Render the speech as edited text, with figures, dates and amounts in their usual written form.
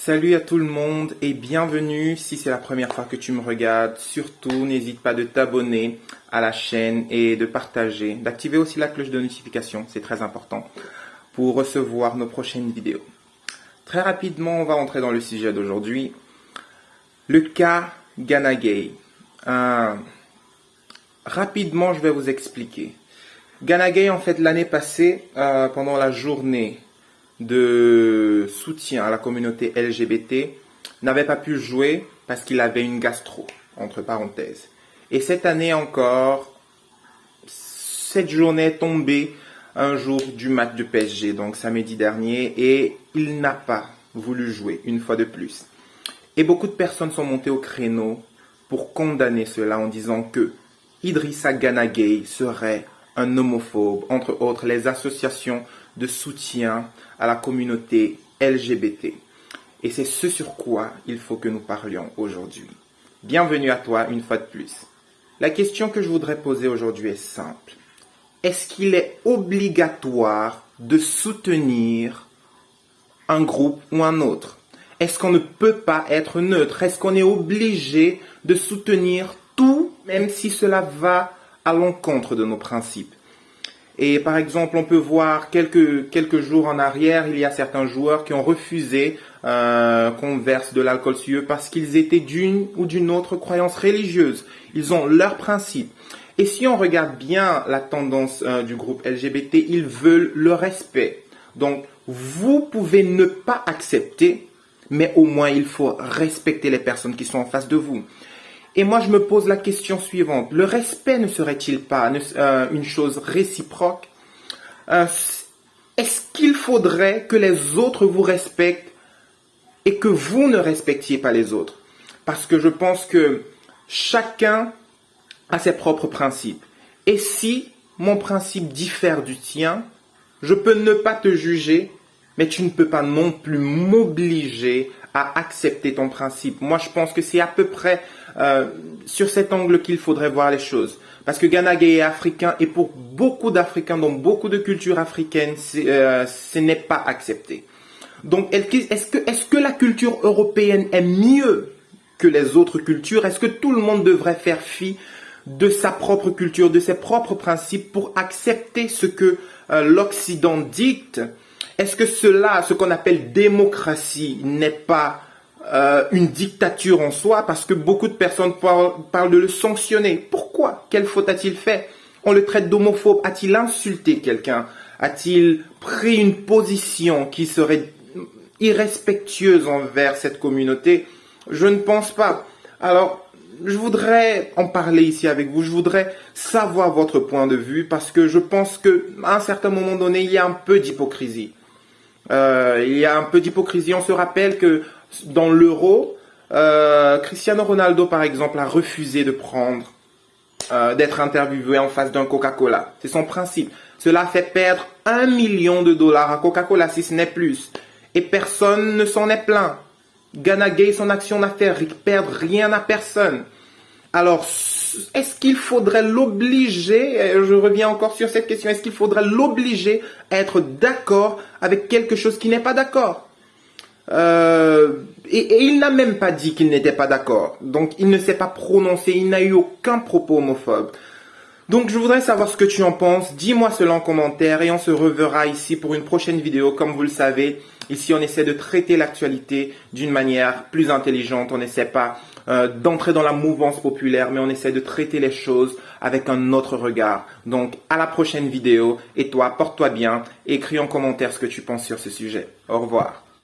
Salut à tout le monde et bienvenue si c'est la première fois que tu me regardes. Surtout, n'hésite pas de t'abonner à la chaîne et de partager, d'activer aussi la cloche de notification, c'est très important, pour recevoir nos prochaines vidéos. Très rapidement, on va entrer dans le sujet d'aujourd'hui. Le cas Ghana Gay. Rapidement, je vais vous expliquer. Ghana Gay, en fait, l'année passée, pendant la journée de soutien à la communauté LGBT, n'avait pas pu jouer parce qu'il avait une gastro, entre parenthèses. Et cette année encore, cette journée est tombée un jour du match de PSG, donc samedi dernier, et il n'a pas voulu jouer une fois de plus. Et beaucoup de personnes sont montées au créneau pour condamner cela en disant que Idrissa Gana Gueye serait un homophobe, entre autres les associations de soutien à la communauté LGBT. Et c'est ce sur quoi il faut que nous parlions aujourd'hui. Bienvenue à toi une fois de plus. La question que je voudrais poser aujourd'hui est simple. Est-ce qu'il est obligatoire de soutenir un groupe ou un autre? Est-ce qu'on ne peut pas être neutre? Est-ce qu'on est obligé de soutenir tout, même si cela va à l'encontre de nos principes? Et par exemple, on peut voir quelques jours en arrière, il y a certains joueurs qui ont refusé qu'on verse de l'alcool sur eux parce qu'ils étaient d'une ou d'une autre croyance religieuse. Ils ont leurs principes. Et si on regarde bien la tendance du groupe LGBT, ils veulent le respect. Donc, vous pouvez ne pas accepter, mais au moins il faut respecter les personnes qui sont en face de vous. Et moi, je me pose la question suivante. Le respect ne serait-il pas une chose réciproque? Est-ce qu'il faudrait que les autres vous respectent et que vous ne respectiez pas les autres? Parce que je pense que chacun a ses propres principes. Et si mon principe diffère du tien, je peux ne pas te juger, mais tu ne peux pas non plus m'obliger à accepter ton principe. Moi, je pense que c'est à peu près sur cet angle qu'il faudrait voir les choses. Parce que Ghana Gay est africain et pour beaucoup d'Africains, dans beaucoup de cultures africaines, ce n'est pas accepté. Donc, est-ce que la culture européenne est mieux que les autres cultures? Est-ce que tout le monde devrait faire fi de sa propre culture, de ses propres principes pour accepter ce que l'Occident dicte? Est-ce que cela, ce qu'on appelle démocratie, n'est pas une dictature en soi? Parce que beaucoup de personnes parlent de le sanctionner. Pourquoi? Quelle faute a-t-il fait? On le traite d'homophobe. A-t-il insulté quelqu'un? A-t-il pris une position qui serait irrespectueuse envers cette communauté? Je ne pense pas. Alors, je voudrais en parler ici avec vous. Je voudrais savoir votre point de vue parce que je pense que à un certain moment donné, il y a un peu d'hypocrisie. Il y a un peu d'hypocrisie. On se rappelle que dans l'Euro, Cristiano Ronaldo, par exemple, a refusé de prendre, d'être interviewé en face d'un Coca-Cola. C'est son principe. Cela a fait perdre $1 million à Coca-Cola, si ce n'est plus. Et personne ne s'en est plaint. Ghana Gay, son action n'a fait perdre rien à personne. Alors, est-ce qu'il faudrait l'obliger, je reviens encore sur cette question, est-ce qu'il faudrait l'obliger à être d'accord avec quelque chose qui n'est pas d'accord? Et il n'a même pas dit qu'il n'était pas d'accord. Donc, il ne s'est pas prononcé, il n'a eu aucun propos homophobe. Donc, je voudrais savoir ce que tu en penses. Dis-moi cela en commentaire et on se reverra ici pour une prochaine vidéo. Comme vous le savez, ici, on essaie de traiter l'actualité d'une manière plus intelligente. On n'essaie pas d'entrer dans la mouvance populaire, mais on essaie de traiter les choses avec un autre regard. Donc, à la prochaine vidéo. Et toi, porte-toi bien. Écris en commentaire ce que tu penses sur ce sujet. Au revoir.